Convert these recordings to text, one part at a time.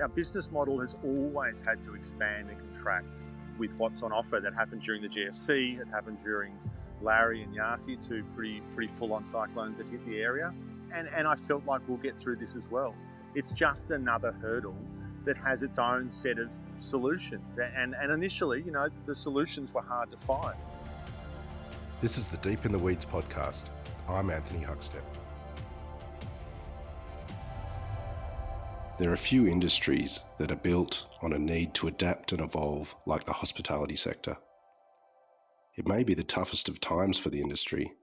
Our business model has always had to expand and contract with what's on offer. That happened during the GFC, it happened during Larry and Yasi, two pretty full-on cyclones that hit the area. And I felt like we'll get through this as well. It's just another hurdle that has its own set of solutions. And initially, the solutions were hard to find. This is the Deep in the Weeds podcast. I'm Anthony Huckstep. There are few industries that are built on a need to adapt and evolve like the hospitality sector. It may be the toughest of times for the industry,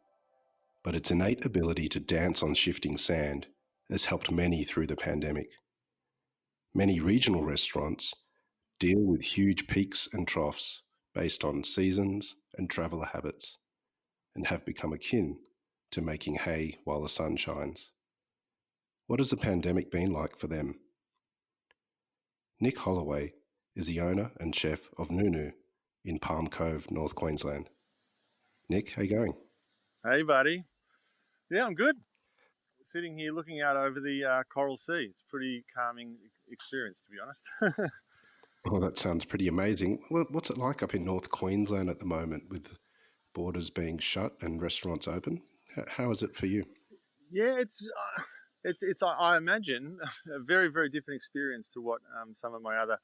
but its innate ability to dance on shifting sand has helped many through the pandemic. Many regional restaurants deal with huge peaks and troughs based on seasons and traveller habits, and have become akin to making hay while the sun shines. What has the pandemic been like for them? Nick Holloway is the owner and chef of Nunu in Palm Cove, North Queensland. Nick, how you going? Hey, buddy. Yeah, I'm good. Sitting here looking out over the Coral Sea. It's a pretty calming experience, to be honest. Oh, that sounds pretty amazing. Well, what's it like up in North Queensland at the moment with borders being shut and restaurants open? How is it for you? Yeah, it's I imagine a very, very different experience to what some of my other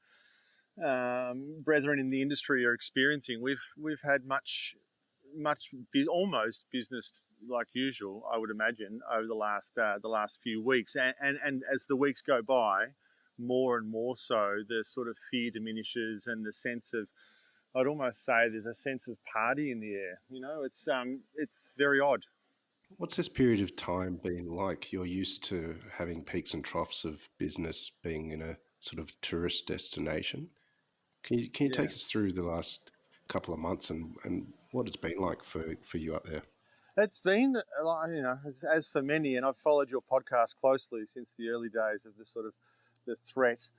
brethren in the industry are experiencing. We've had almost business like usual, I would imagine, over the last few weeks, and as the weeks go by, more and more so, the sort of fear diminishes, and the sense of, I'd almost say, there's a sense of party in the air. It's very odd. What's this period of time been like? You're used to having peaks and troughs of business being in a sort of tourist destination. Can you take us through the last couple of months and what it's been like for you up there? It's been, as for many, and I've followed your podcast closely since the early days of the threat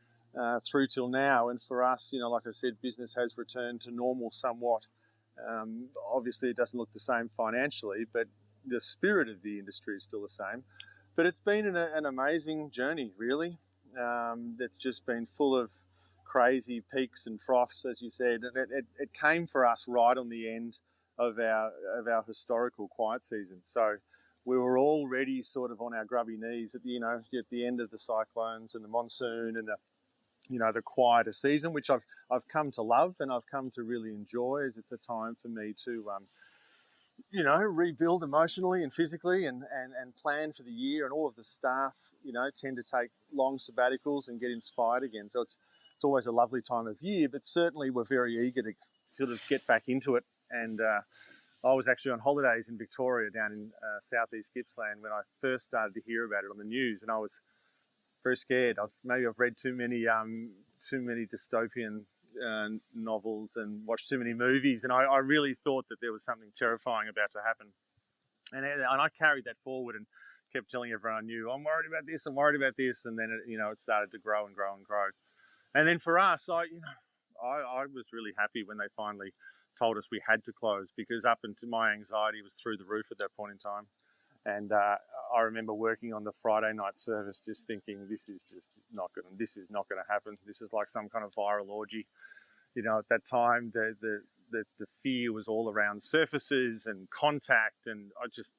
through till now. And for us, like I said, business has returned to normal somewhat. Obviously, it doesn't look the same financially, but the spirit of the industry is still the same. But it's been an amazing journey, really. That's just been full of crazy peaks and troughs, as you said. And it came for us right on the end of our historical quiet season. So we were already sort of on our grubby knees at the end of the cyclones and the monsoon and the quieter season, which I've come to love and I've come to really enjoy, as it's a time for me to rebuild emotionally and physically and plan for the year. And all of the staff, tend to take long sabbaticals and get inspired again. So it's always a lovely time of year, but certainly we're very eager to sort of get back into it. And I was actually on holidays in Victoria down in southeast Gippsland when I first started to hear about it on the news, and I was very scared. I've read too many dystopian novels and watched too many movies, and I really thought that there was something terrifying about to happen. And I carried that forward and kept telling everyone I knew, I'm worried about this, and then it started to grow and grow and grow. And then for us, I was really happy when they finally told us we had to close, because up until my anxiety was through the roof at that point in time. And I remember working on the Friday night service, just thinking, this is not going to happen. This is like some kind of viral orgy. At that time, the fear was all around surfaces and contact, and I just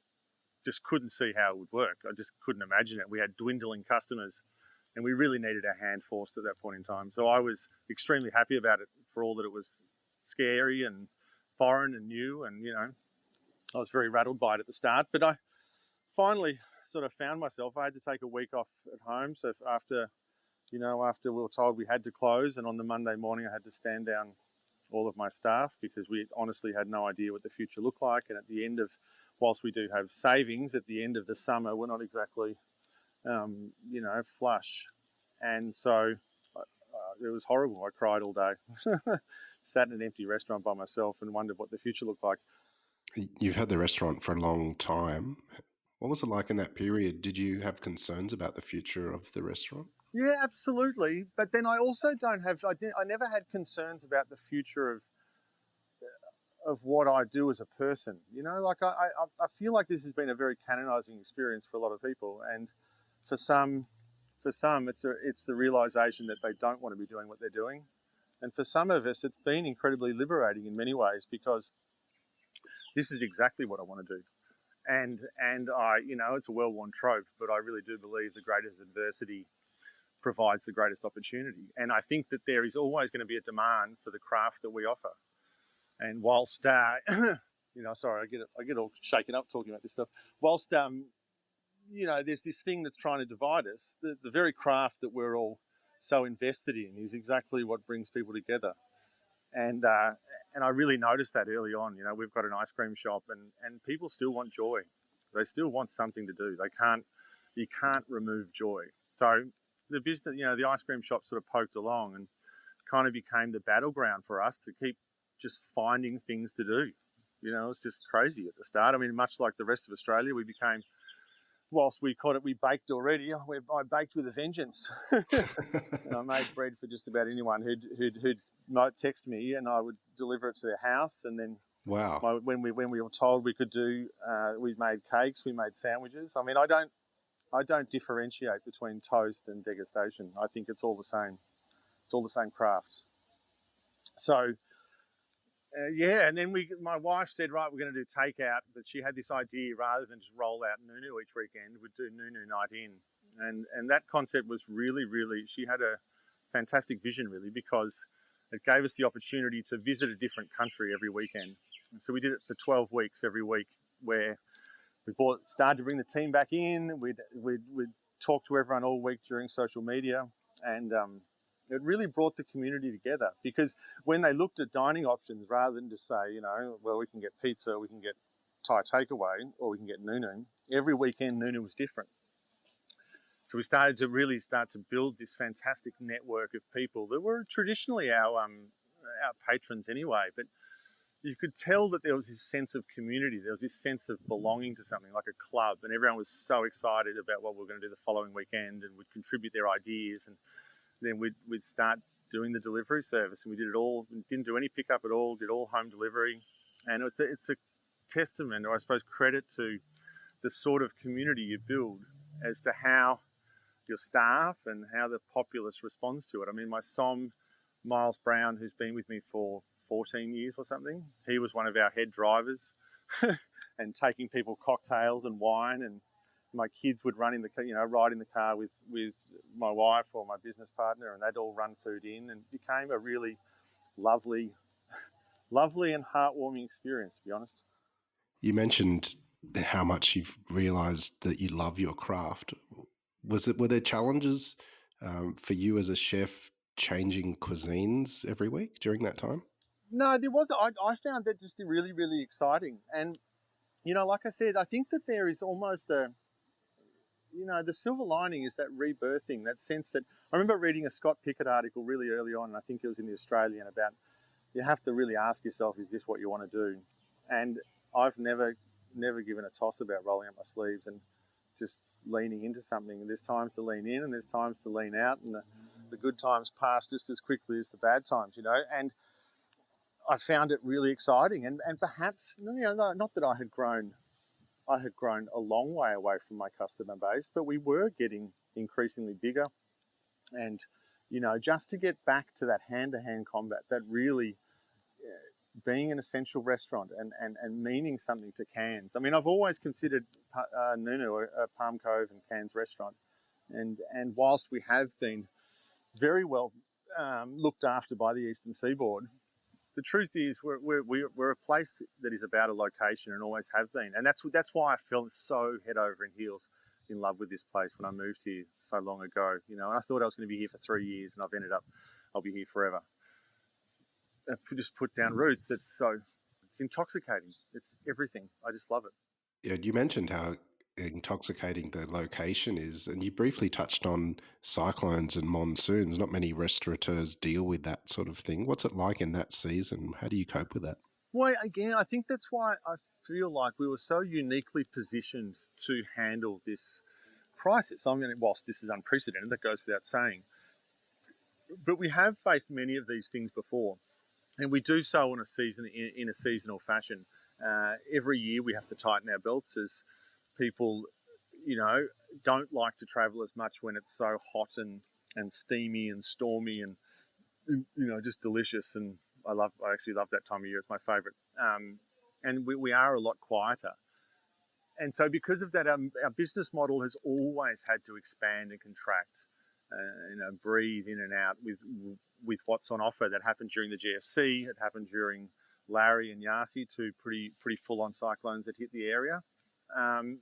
couldn't see how it would work. I just couldn't imagine it. We had dwindling customers, and we really needed our hand forced at that point in time. So I was extremely happy about it, for all that it was scary and foreign and new, and I was very rattled by it at the start. But I finally sort of found myself, I had to take a week off at home. So after we were told we had to close, and on the Monday morning I had to stand down all of my staff, because we honestly had no idea what the future looked like. And at the end of, whilst we do have savings, at the end of the summer, we're not exactly, flush. And so it was horrible. I cried all day. Sat in an empty restaurant by myself and wondered what the future looked like. You've had the restaurant for a long time. What was it like in that period? Did you have concerns about the future of the restaurant? Yeah, absolutely. But then I also I never had concerns about the future of what I do as a person. I feel like this has been a very canonizing experience for a lot of people. And for some for some, it's the realisation that they don't want to be doing what they're doing. And for some of us, it's been incredibly liberating in many ways, because this is exactly what I want to do. And I, it's a well-worn trope, but I really do believe the greatest adversity provides the greatest opportunity. And I think that there is always going to be a demand for the craft that we offer. And whilst, sorry, I get all shaken up talking about this stuff. Whilst, there's this thing that's trying to divide us, the very craft that we're all so invested in is exactly what brings people together. And I really noticed that early on. We've got an ice cream shop, and people still want joy. They still want something to do. You can't remove joy. So the business, the ice cream shop sort of poked along and kind of became the battleground for us to keep just finding things to do. It's just crazy at the start. I mean, much like the rest of Australia, we became, whilst we baked already, I baked with a vengeance. I made bread for just about anyone who'd might text me, and I would deliver it to their house. And then, wow, when we were told we could do, we made cakes, we made sandwiches. I mean, I don't differentiate between toast and degustation. I think it's all the same. It's all the same craft. So, and then my wife said, right, we're going to do takeout. But she had this idea, rather than just roll out Nunu each weekend, we'd do Nunu night in. And that concept was really, really, she had a fantastic vision, really, because it gave us the opportunity to visit a different country every weekend. And so we did it for 12 weeks every week, where we started to bring the team back in. We'd talk to everyone all week during social media, and it really brought the community together, because when they looked at dining options, rather than just say, well, we can get pizza, we can get Thai takeaway, or we can get Nunu, every weekend Nunu was different. So we started to build this fantastic network of people that were traditionally our patrons anyway, but you could tell that there was this sense of community. There was this sense of belonging to something, like a club, and everyone was so excited about what we were going to do the following weekend, and would contribute their ideas, and then we'd start doing the delivery service, and we did it all. We didn't do any pickup at all. Did all home delivery, and it's a testament, or I suppose credit, to the sort of community you build as to how your staff and how the populace responds to it. I mean, my SOM, Miles Brown, who's been with me for 14 years or something, he was one of our head drivers and taking people cocktails and wine, and my kids would ride in the car with my wife or my business partner, and they'd all run food in, and it became a really lovely and heartwarming experience, to be honest. You mentioned how much you've realised that you love your craft. Were there challenges for you as a chef changing cuisines every week during that time? No, there was. I found that just really, really exciting. And, like I said, I think that there is almost the silver lining is that rebirthing, that sense that, I remember reading a Scott Pickett article really early on, and I think it was in the Australian, about you have to really ask yourself, is this what you want to do? And I've never given a toss about rolling up my sleeves and just leaning into something. There's times to lean in, and there's times to lean out, and the good times pass just as quickly as the bad times, and I found it really exciting. And perhaps, not that I had grown a long way away from my customer base, but we were getting increasingly bigger. And, just to get back to that hand-to-hand combat, that really being an essential restaurant and meaning something to Cairns. I mean, I've always considered Nunu a Palm Cove and Cairns restaurant. And whilst we have been very well looked after by the Eastern Seaboard, the truth is we're a place that is about a location, and always have been. And that's why I felt so head over heels in love with this place when I moved here so long ago. And I thought I was going to be here for 3 years, and I've ended up, I'll be here forever. If we just put down roots, it's intoxicating. It's everything. I just love it. Yeah, you mentioned how intoxicating the location is, and you briefly touched on cyclones and monsoons. Not many restaurateurs deal with that sort of thing. What's it like in that season? How do you cope with that? Well, again, I think that's why I feel like we were so uniquely positioned to handle this crisis. I mean, whilst this is unprecedented, that goes without saying, but we have faced many of these things before, and we do so in a seasonal fashion. Every year we have to tighten our belts as people, don't like to travel as much when it's so hot and steamy and stormy and just delicious. And I actually love that time of year. It's my favourite. And we are a lot quieter. And so because of that, our business model has always had to expand and contract, breathe in and out with what's on offer. That happened during the GFC. It happened during Larry and Yasi, two pretty full-on cyclones that hit the area. And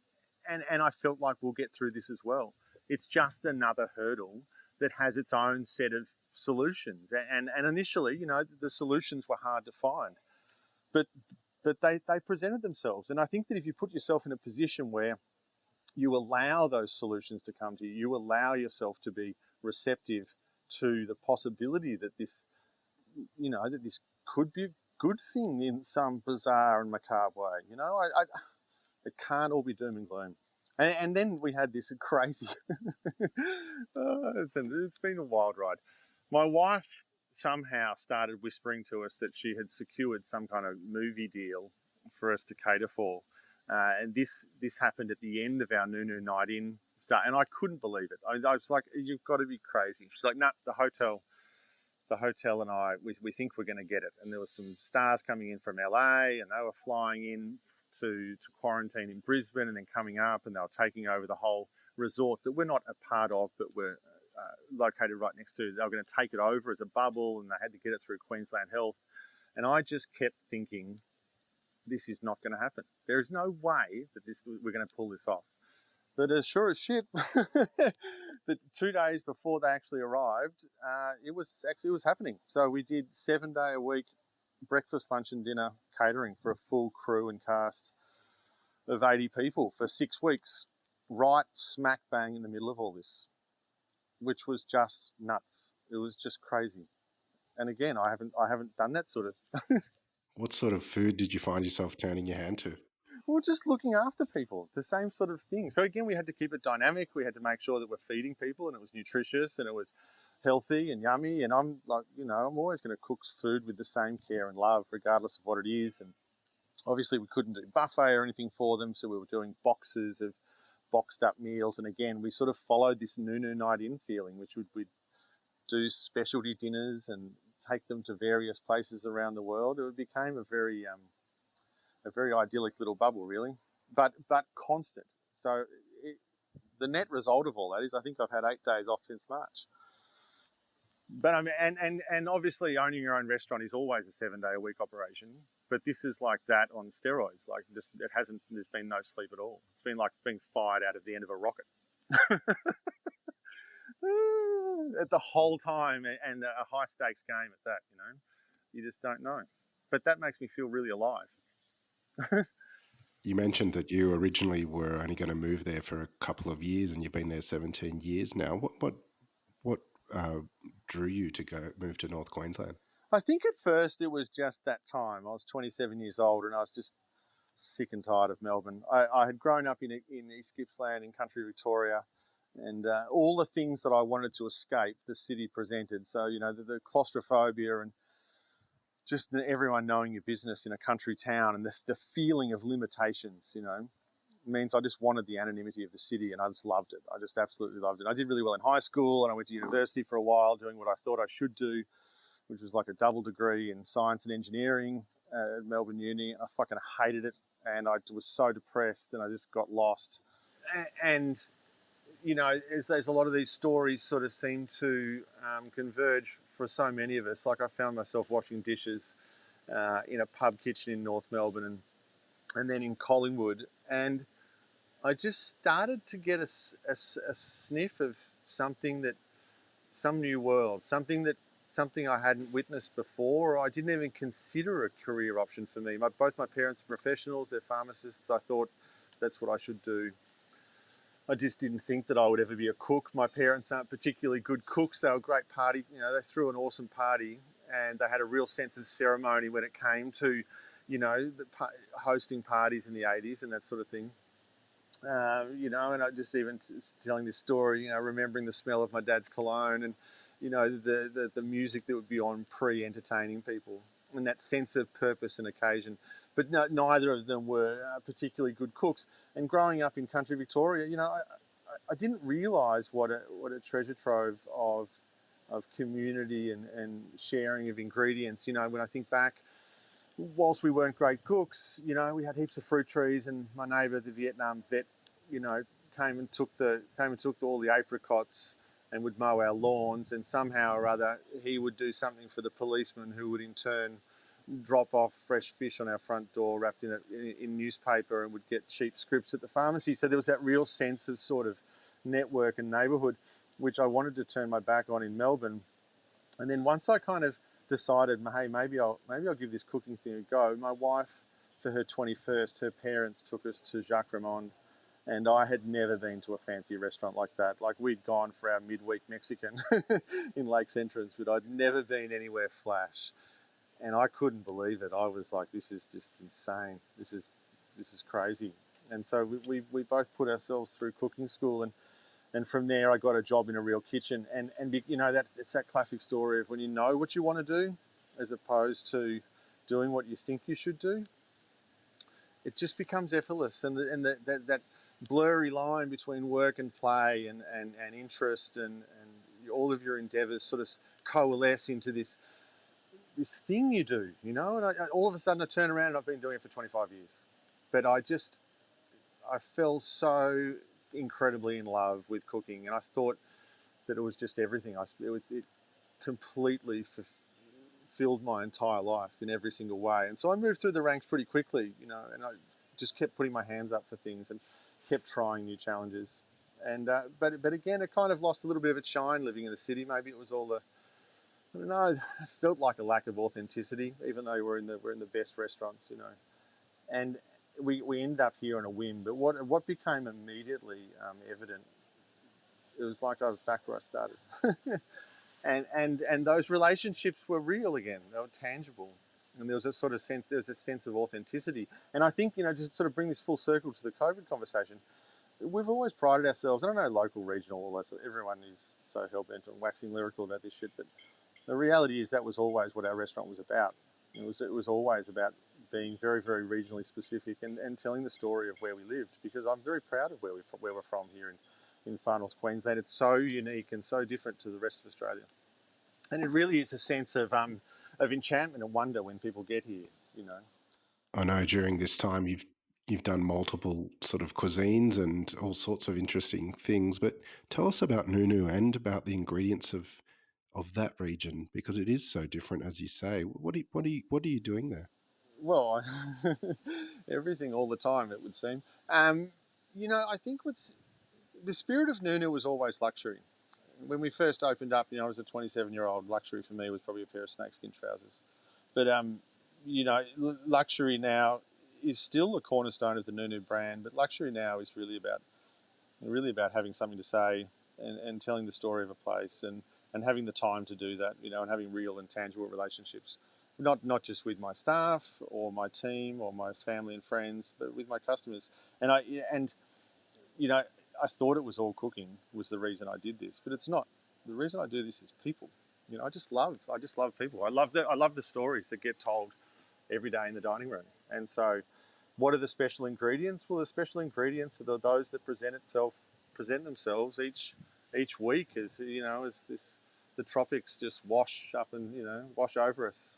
I felt like we'll get through this as well. It's just another hurdle that has its own set of solutions. And initially, the solutions were hard to find. But they presented themselves. And I think that if you put yourself in a position where you allow those solutions to come to you, you allow yourself to be receptive to the possibility that this could be a good thing in some bizarre and macabre way. It can't all be doom and gloom. And then we had this crazy, it's been a wild ride. My wife somehow started whispering to us that she had secured some kind of movie deal for us to cater for. And this happened at the end of our Nunu night in start. And I couldn't believe it. I was like, you've got to be crazy. She's like, no, the hotel and I, we think we're going to get it. And there were some stars coming in from LA and they were flying in to quarantine in Brisbane and then coming up, and they were taking over the whole resort that we're not a part of, but we're located right next to. They were going to take it over as a bubble, and they had to get it through Queensland Health. And I just kept thinking, this is not going to happen. There is no way that we're going to pull this off. But as sure as shit, that 2 days before they actually arrived, it was happening. So we did 7-day-a-week breakfast, lunch and dinner catering for a full crew and cast of 80 people for 6 weeks, right smack bang in the middle of all this, which was just nuts. It was just crazy. And again, I haven't done that sort of. What sort of food did you find yourself turning your hand to? Well, just looking after people, the same sort of thing. So again, we had to keep it dynamic. We had to make sure that we're feeding people and it was nutritious and it was healthy and yummy. And I'm like, I'm always going to cook food with the same care and love, regardless of what it is. And obviously we couldn't do buffet or anything for them. So we were doing boxes of boxed up meals. And again, we sort of followed this Nunu night in feeling, which we'd do specialty dinners and take them to various places around the world. It became a very idyllic little bubble, really, but constant. So the net result of all that is I think I've had 8 days off since March. But I mean, and obviously owning your own restaurant is always a 7-day-a-week operation. But this is like that on steroids. Like there's been no sleep at all. It's been like being fired out of the end of a rocket. At the whole time, and a high stakes game at that, you just don't know. But that makes me feel really alive. You mentioned that you originally were only going to move there for a couple of years, and you've been there 17 years now. What drew you to move to North Queensland? I think at first it was just that time. I was 27 years old, and I was just sick and tired of Melbourne. I had grown up in East Gippsland in country Victoria, and all the things that I wanted to escape, the city presented. So, the claustrophobia and just everyone knowing your business in a country town and the feeling of limitations, means I just wanted the anonymity of the city, and I just loved it. I just absolutely loved it. I did really well in high school, and I went to university for a while doing what I thought I should do, which was like a double degree in science and engineering at Melbourne Uni. I fucking hated it, and I was so depressed, and I just got lost. And as a lot of these stories sort of seem to converge for so many of us. Like I found myself washing dishes in a pub kitchen in North Melbourne and then in Collingwood. And I just started to get a sniff of some new world, something I hadn't witnessed before, or I didn't even consider a career option for me. Both my parents are professionals, they're pharmacists. I thought that's what I should do. I just didn't think that I would ever be a cook. My parents aren't particularly good cooks. They were a great party. They threw an awesome party, and they had a real sense of ceremony when it came to, hosting parties in the 80s and that sort of thing. And I just even telling this story, remembering the smell of my dad's cologne and, the music that would be on pre-entertaining people and that sense of purpose and occasion. But no, neither of them were particularly good cooks. And growing up in country Victoria, I didn't realise what a treasure trove of community and sharing of ingredients. You know, when I think back, whilst we weren't great cooks, you know, we had heaps of fruit trees, and my neighbour, the Vietnam vet, you know, came and took all the apricots and would mow our lawns, and somehow or other he would do something for the policeman, who would in turn drop off fresh fish on our front door wrapped in newspaper, and would get cheap scripts at the pharmacy. So there was that real sense of sort of network and neighbourhood, which I wanted to turn my back on in Melbourne. And then once I kind of decided, hey, maybe I'll give this cooking thing a go. My wife, for her 21st, her parents took us to Jacques Ramond, and I had never been to a fancy restaurant like that. Like, we'd gone for our midweek Mexican in Lakes Entrance, but I'd never been anywhere flash. And I couldn't believe it. I was like, this is just insane. This is crazy. And so we both put ourselves through cooking school, and from there I got a job in a real kitchen. And you know, it's that classic story of when you know what you want to do as opposed to doing what you think you should do, it just becomes effortless. And that blurry line between work and play and interest and all of your endeavours sort of coalesce into this thing you do, you know. And all of a sudden I turn around and I've been doing it for 25 years. But I fell so incredibly in love with cooking, and I thought that it was just everything. It completely fulfilled my entire life in every single way. And so I moved through the ranks pretty quickly, you know, and I just kept putting my hands up for things and kept trying new challenges. And but again, it kind of lost a little bit of its shine living in the city. Maybe it was all the, I don't know, it felt like a lack of authenticity, even though we're in the best restaurants, you know. And we ended up here on a whim. But what became immediately evident, it was like I was back where I started. and those relationships were real again. They were tangible, and there was a sort of sense. There's a sense of authenticity. And I think, you know, just sort of bring this full circle to the COVID conversation. We've always prided ourselves. I don't know, local, regional, all that. Everyone is so hell bent on waxing lyrical about this shit, but the reality is that was always what our restaurant was about. It was always about being very, very regionally specific and telling the story of where we lived, because I'm very proud of where we're from here in far North Queensland. It's so unique and so different to the rest of Australia. And it really is a sense of enchantment and wonder when people get here, you know. I know during this time you've done multiple sort of cuisines and all sorts of interesting things, but tell us about Nunu and about the ingredients of that region, because it is so different, as you say. What are you doing there? Well, everything all the time, it would seem. You know, I think the spirit of Nunu was always luxury. When we first opened up, you know, as a 27-year-old, luxury for me was probably a pair of snakeskin trousers. But you know, luxury now is still the cornerstone of the Nunu brand. But luxury now is really about having something to say and telling the story of a place and having the time to do that, you know, and having real and tangible relationships. Not just with my staff or my team or my family and friends, but with my customers. And you know, I thought it was all cooking was the reason I did this, but it's not. The reason I do this is people. You know, I just love people. I love the stories that get told every day in the dining room. And so, what are the special ingredients? Well, the special ingredients are those that present themselves each week, as you know, as the tropics just wash up and, you know, wash over us.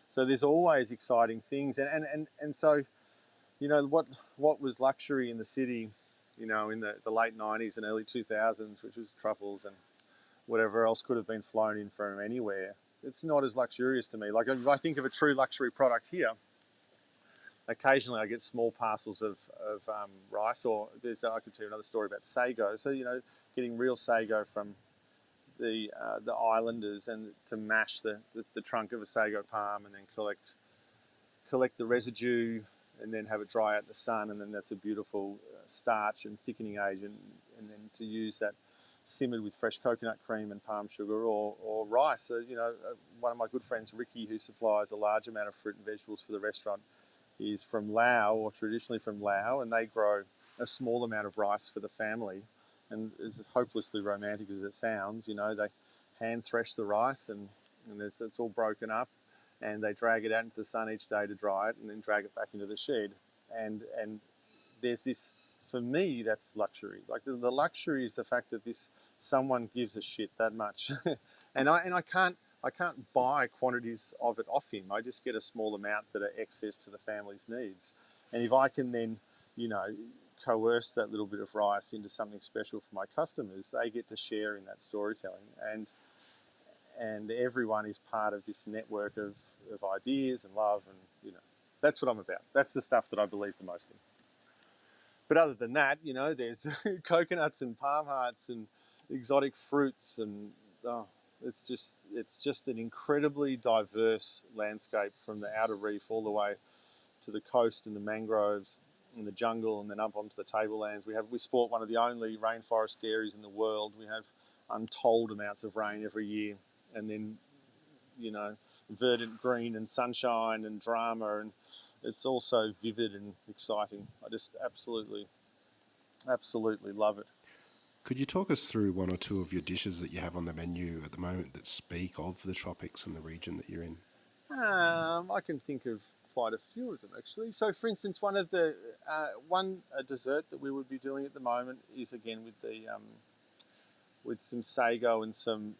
So there's always exciting things, and so, you know, what was luxury in the city, you know, in the late 90s and early 2000s, which was truffles and whatever else could have been flown in from anywhere. It's not as luxurious to me. Like, if I think of a true luxury product here, occasionally I get small parcels of rice, or I could tell you another story about sago. So, you know, getting real sago from the islanders, and to mash the trunk of a sago palm and then collect the residue and then have it dry out in the sun, and then that's a beautiful starch and thickening agent, and then to use that simmered with fresh coconut cream and palm sugar or rice. So, you know, one of my good friends, Ricky, who supplies a large amount of fruit and vegetables for the restaurant, is from Laos, or traditionally from Laos, and they grow a small amount of rice for the family. And as hopelessly romantic as it sounds, you know, they hand thresh the rice, and it's all broken up, and they drag it out into the sun each day to dry it, and then drag it back into the shed. And there's this for me, that's luxury. Like the luxury is the fact that someone gives a shit that much, and I can't buy quantities of it off him. I just get a small amount that are excess to the family's needs, and if I can then, you know, coerce that little bit of rice into something special for my customers, they get to share in that storytelling, and everyone is part of this network of ideas and love, and that's what I'm about. That's the stuff that I believe the most in. But other than that, there's coconuts and palm hearts and exotic fruits, and it's just an incredibly diverse landscape from the outer reef all the way to the coast and the mangroves and the jungle, and then up onto the tablelands. We sport one of the only rainforest dairies in the world. We have untold amounts of rain every year, and then verdant green and sunshine and drama, and it's also vivid and exciting. I just absolutely love it. Could you talk us through one or two of your dishes that you have on the menu at the moment that speak of the tropics and the region that you're in? I can think of quite a few of them actually. So, for instance, one of the a dessert that we would be doing at the moment is again with some sago and some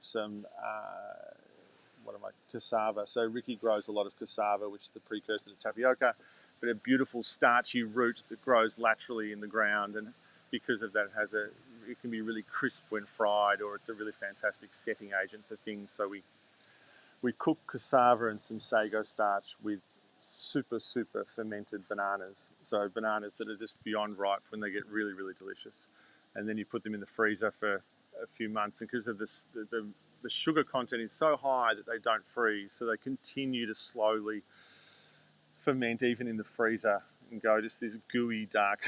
cassava. So Ricky grows a lot of cassava, which is the precursor to tapioca, but a beautiful starchy root that grows laterally in the ground, and because of that, it can be really crisp when fried, or it's a really fantastic setting agent for things. So we cook cassava and some sago starch with super fermented bananas. So bananas that are just beyond ripe when they get really, really delicious, and then you put them in the freezer for a few months, and because of this, the sugar content is so high that they don't freeze, so they continue to slowly ferment even in the freezer and go just this gooey dark.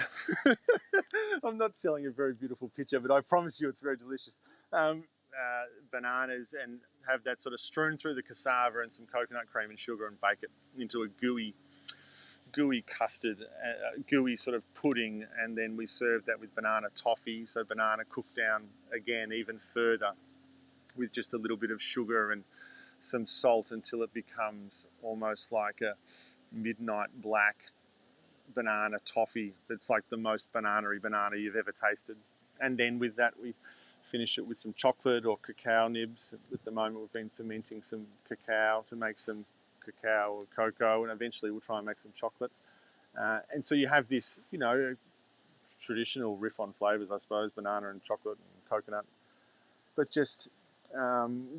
I'm not selling a very beautiful picture, but I promise you it's very delicious. Bananas, and have that sort of strewn through the cassava and some coconut cream and sugar, and bake it into a gooey custard, gooey sort of pudding, and then we serve that with banana toffee, so banana cooked down again even further with just a little bit of sugar and some salt until it becomes almost like a midnight black banana toffee that's like the most banana-y banana you've ever tasted. And then with that we finish it with some chocolate or cacao nibs. At the moment we've been fermenting some cacao to make some cacao or cocoa, and eventually we'll try and make some chocolate. And so you have this, traditional riff on flavours, I suppose, banana and chocolate and coconut, but just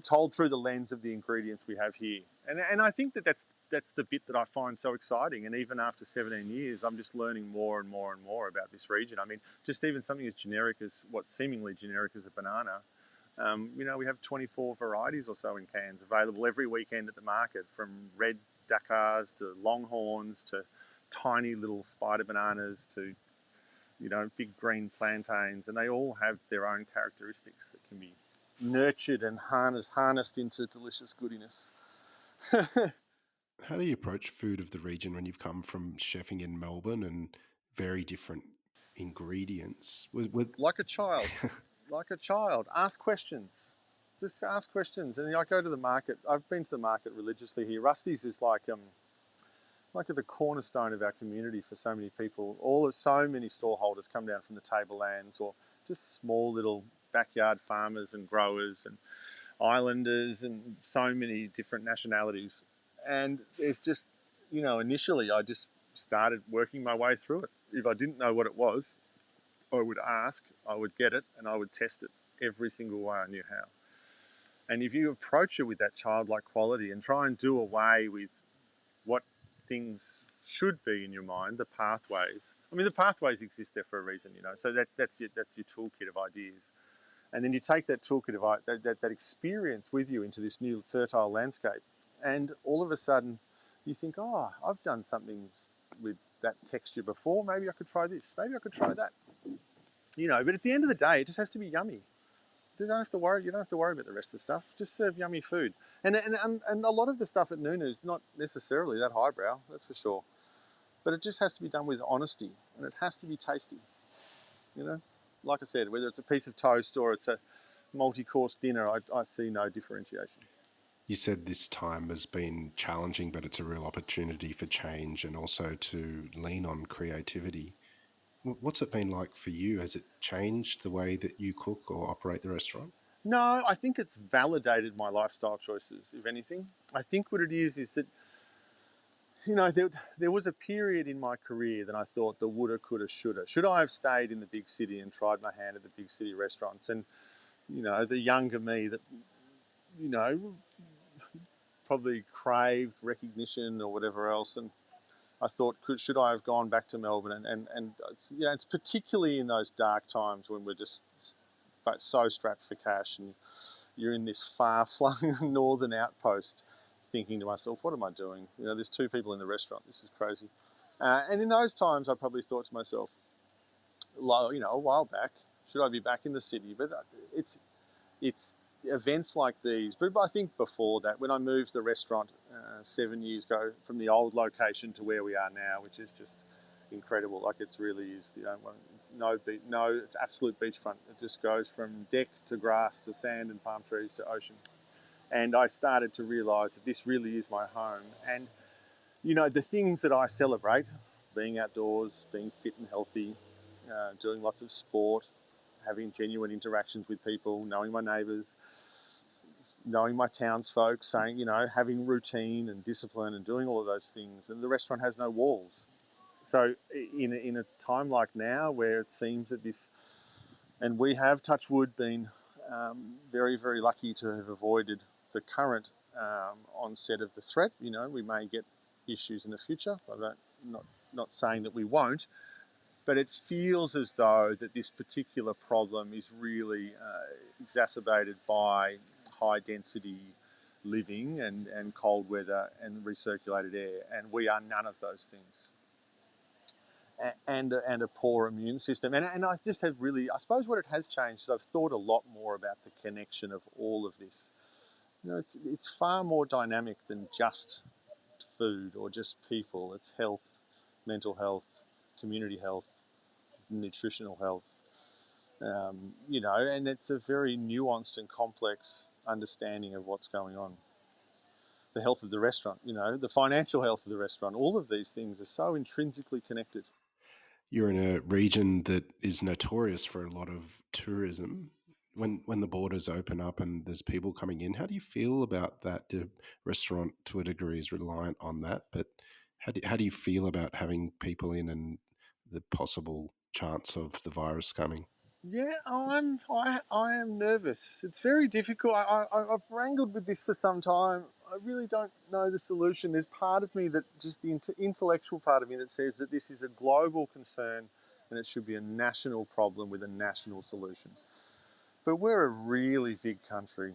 told through the lens of the ingredients we have here. And I think that's the bit that I find so exciting. And even after 17 years, I'm just learning more and more and more about this region. I mean, just even something as generic as seemingly generic as a banana. We have 24 varieties or so in cans available every weekend at the market, from red Dakars to longhorns to tiny little spider bananas to big green plantains, and they all have their own characteristics that can be nurtured and harnessed into delicious goodiness. How do you approach food of the region when you've come from chefing in Melbourne and very different ingredients? Like a child, ask questions. Just ask questions. And I go to the market. I've been to the market religiously here. Rusty's is like the cornerstone of our community for so many people. So many stallholders come down from the tablelands, or just small little backyard farmers and growers and islanders, and so many different nationalities. And there's just, initially I just started working my way through it. If I didn't know what it was, I would ask, I would get it, and I would test it every single way I knew how. And if you approach it with that childlike quality and try and do away with what things should be in your mind, the pathways. I mean, the pathways exist there for a reason, So that's your toolkit of ideas, and then you take that toolkit of that experience with you into this new fertile landscape, and all of a sudden, you think, oh, I've done something with that texture before. Maybe I could try this. Maybe I could try that. But at the end of the day, it just has to be yummy. You don't have to worry about the rest of the stuff. Just serve yummy food. And a lot of the stuff at Nunu is not necessarily that highbrow, that's for sure. But it just has to be done with honesty, and it has to be tasty. Like I said, whether it's a piece of toast or it's a multi-course dinner, I see no differentiation. You said this time has been challenging, but it's a real opportunity for change and also to lean on creativity. What's it been like for you? Has it changed the way that you cook or operate the restaurant? No, I think it's validated my lifestyle choices, if anything. I think what it is that, there was a period in my career that I thought the woulda, coulda, shoulda. Should I have stayed in the big city and tried my hand at the big city restaurants? And, the younger me that, you know, probably craved recognition or whatever else. And I thought, should I have gone back to Melbourne? And it's particularly in those dark times when we're just so strapped for cash and you're in this far-flung northern outpost thinking to myself, what am I doing? There's two people in the restaurant. This is crazy. And in those times, I probably thought to myself, a while back, should I be back in the city? But it's events like these. But I think before that, when I moved the restaurant 7 years ago from the old location to where we are now, which is just incredible. Like it's really is. It's it's absolute beachfront. It just goes from deck to grass to sand and palm trees to ocean. And I started to realise that this really is my home. And the things that I celebrate, being outdoors, being fit and healthy, doing lots of sport, having genuine interactions with people, knowing my neighbours, knowing my townsfolk, having routine and discipline and doing all of those things. And the restaurant has no walls. So in a time like now where it seems that and we have, touch wood, been very, very lucky to have avoided the current onset of the threat. We may get issues in the future. Not saying that we won't, but it feels as though that this particular problem is really exacerbated by high density living and cold weather and recirculated air, and we are none of those things. And a poor immune system. And I just have really, I suppose what it has changed is I've thought a lot more about the connection of all of this. It's far more dynamic than just food or just people. It's health, mental health, community health, nutritional health, and it's a very nuanced and complex understanding of what's going on. The health of the restaurant, the financial health of the restaurant, all of these things are so intrinsically connected. You're in a region that is notorious for a lot of tourism. When the borders open up and there's people coming in, how do you feel about that? The restaurant, to a degree, is reliant on that, but how do you feel about having people in and the possible chance of the virus coming? Yeah, I am nervous. It's very difficult. I've wrangled with this for some time. I really don't know the solution. There's part of me that just the intellectual part of me that says that this is a global concern and it should be a national problem with a national solution. But we're a really big country,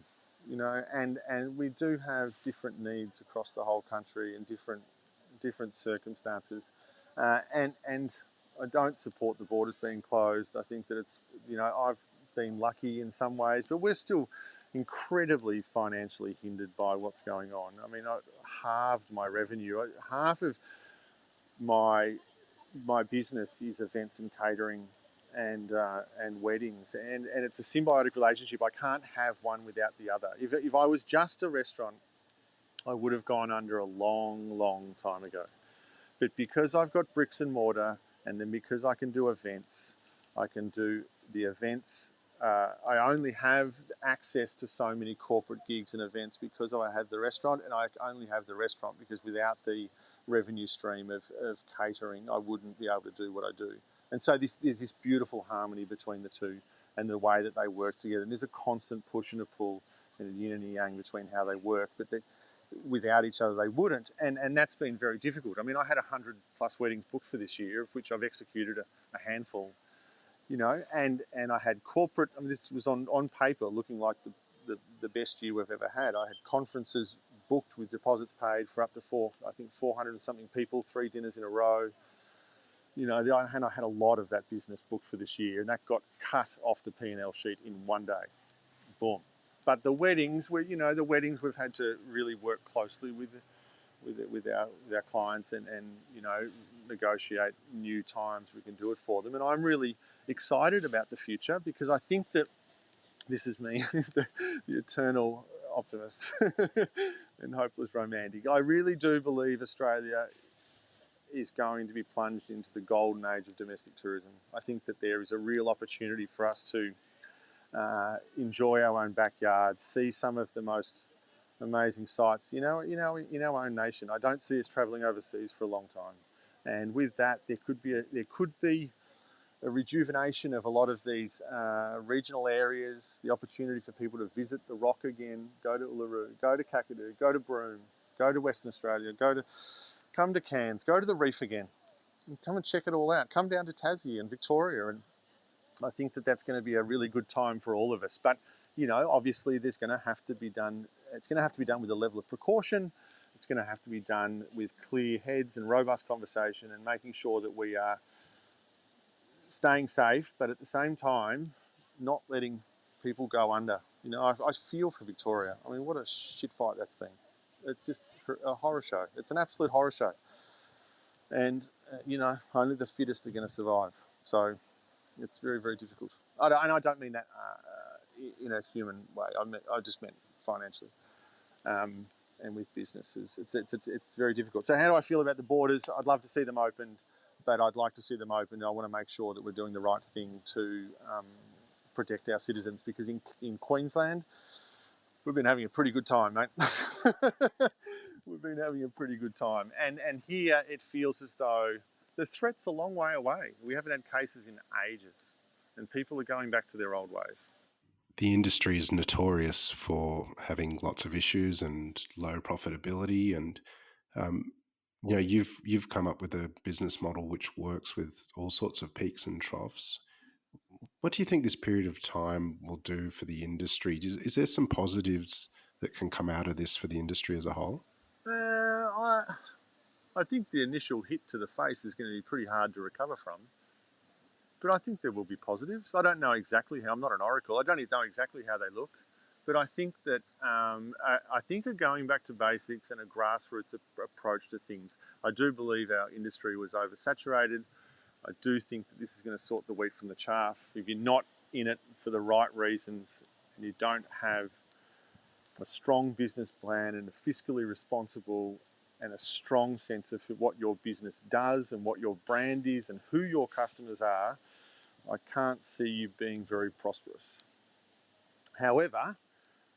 and we do have different needs across the whole country and different circumstances, and I don't support the borders being closed. I think that I've been lucky in some ways, but we're still incredibly financially hindered by what's going on. I mean, I halved my revenue. Half of my business is events and catering and weddings, and it's a symbiotic relationship. I can't have one without the other. If I was just a restaurant, I would have gone under a long, long time ago. But because I've got bricks and mortar, and then because I can do events, I can do the events. I only have access to so many corporate gigs and events because I have the restaurant, and I only have the restaurant because without the revenue stream of catering, I wouldn't be able to do what I do. And so there's this beautiful harmony between the two and the way that they work together. And there's a constant push and a pull and a yin and a yang between how they work, but without each other they wouldn't. And that's been very difficult. I mean, I had 100 plus weddings booked for this year, of which I've executed a handful, and I had corporate, I mean, this was on paper looking like the best year we've ever had. I had conferences booked with deposits paid for up to 400 and something people, 3 dinners in a row. And I had a lot of that business booked for this year, and that got cut off the P&L sheet in one day. Boom. But the weddings, we've had to really work closely with our clients and negotiate new times we can do it for them. And I'm really excited about the future because I think that this is me, the eternal optimist and hopeless romantic. I really do believe Australia is going to be plunged into the golden age of domestic tourism. I think that there is a real opportunity for us to enjoy our own backyards, see some of the most amazing sights, in our own nation. I don't see us travelling overseas for a long time, and with that, there could be a rejuvenation of a lot of these regional areas, the opportunity for people to visit the Rock again, go to Uluru, go to Kakadu, go to Broome, go to Western Australia, come to Cairns, go to the Reef again, and come and check it all out. Come down to Tassie and Victoria, and I think that that's going to be a really good time for all of us. But obviously, there's going to have to be done. It's going to have to be done with a level of precaution. It's going to have to be done with clear heads and robust conversation, and making sure that we are staying safe, but at the same time, not letting people go under. I feel for Victoria. I mean, what a shit fight that's been. It's just a horror show. It's an absolute horror show. And, only the fittest are going to survive. So it's very, very difficult. And I don't mean that in a human way. I just meant financially. And with businesses, it's very difficult. So how do I feel about the borders? I'd love to see them opened, but I'd like to see them open. I want to make sure that we're doing the right thing to protect our citizens, because in Queensland, we've been having a pretty good time, mate. We've been having a pretty good time. And here it feels as though the threat's a long way away. We haven't had cases in ages, and people are going back to their old ways. The industry is notorious for having lots of issues and low profitability, and you've come up with a business model which works with all sorts of peaks and troughs. What do you think this period of time will do for the industry? Is there some positives that can come out of this for the industry as a whole? I think the initial hit to the face is going to be pretty hard to recover from. But I think there will be positives. I don't know exactly how. I'm not an oracle. I don't even know exactly how they look. But I think that I think of going back to basics and a grassroots approach to things. I do believe our industry was oversaturated. I do think that this is going to sort the wheat from the chaff. If you're not in it for the right reasons and you don't have a strong business plan and a fiscally responsible and a strong sense of what your business does and what your brand is and who your customers are, I can't see you being very prosperous. However,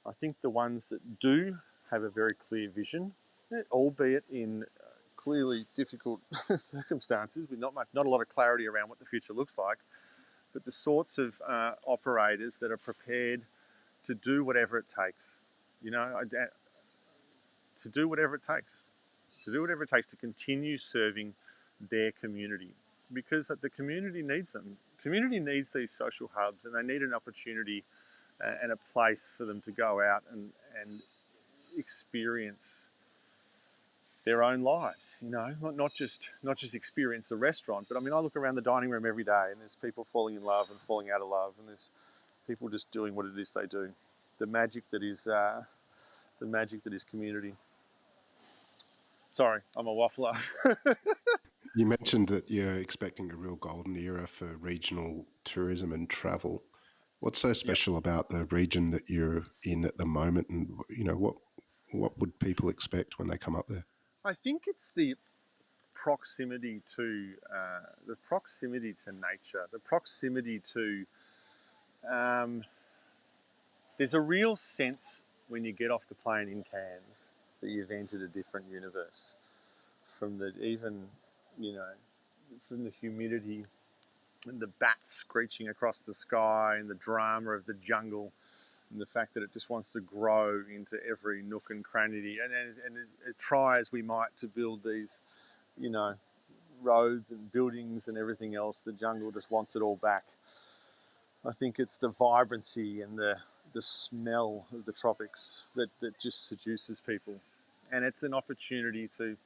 I think the ones that do have a very clear vision, albeit in clearly difficult circumstances with not a lot of clarity around what the future looks like, but the sorts of operators that are prepared to do whatever it takes, to do whatever it takes, to continue serving their community, because the community needs them. Community needs these social hubs, and they need an opportunity and a place for them to go out and experience their own lives. Not just experience the restaurant, but I mean, I look around the dining room every day, and there's people falling in love and falling out of love, and there's people just doing what it is they do. The magic that is community. Sorry, I'm a waffler. You mentioned that you're expecting a real golden era for regional tourism and travel. What's so special about the region that you're in at the moment, and what would people expect when they come up there? I think it's the proximity to nature, the proximity to. There's a real sense when you get off the plane in Cairns that you've entered a different universe. From the humidity and the bats screeching across the sky and the drama of the jungle, and the fact that it just wants to grow into every nook and cranny, and it try as we might to build these, roads and buildings and everything else, the jungle just wants it all back. I think it's the vibrancy and the smell of the tropics that just seduces people, and it's an opportunity to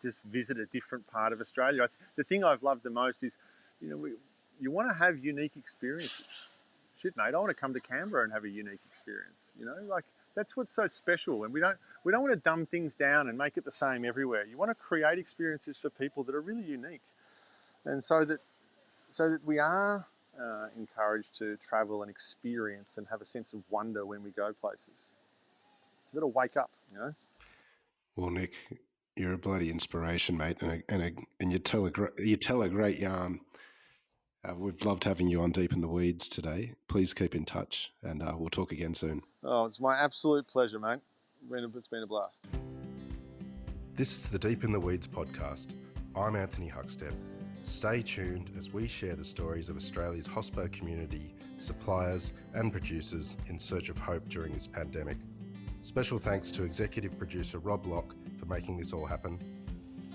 just visit a different part of Australia. The thing I've loved the most is, you want to have unique experiences. Shit, mate, I want to come to Canberra and have a unique experience. That's what's so special. And we don't want to dumb things down and make it the same everywhere. You want to create experiences for people that are really unique, and so that we are encouraged to travel and experience and have a sense of wonder when we go places. You've got to wake up. Well, Nick, You're a bloody inspiration, mate, and you tell a great yarn. We've loved having you on Deep in the Weeds today. Please keep in touch, and we'll talk again soon. Oh, it's my absolute pleasure, mate. It's been a blast. This is the Deep in the Weeds podcast. I'm Anthony Huckstep. Stay tuned as we share the stories of Australia's hospo community, suppliers and producers in search of hope during this pandemic. Special thanks to executive producer Rob Locke for making this all happen.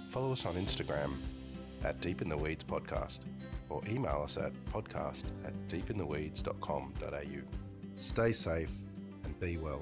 Follow us on Instagram at Deep in the Weeds Podcast, or email us at podcast@deepintheweeds.com.au. Stay safe and be well.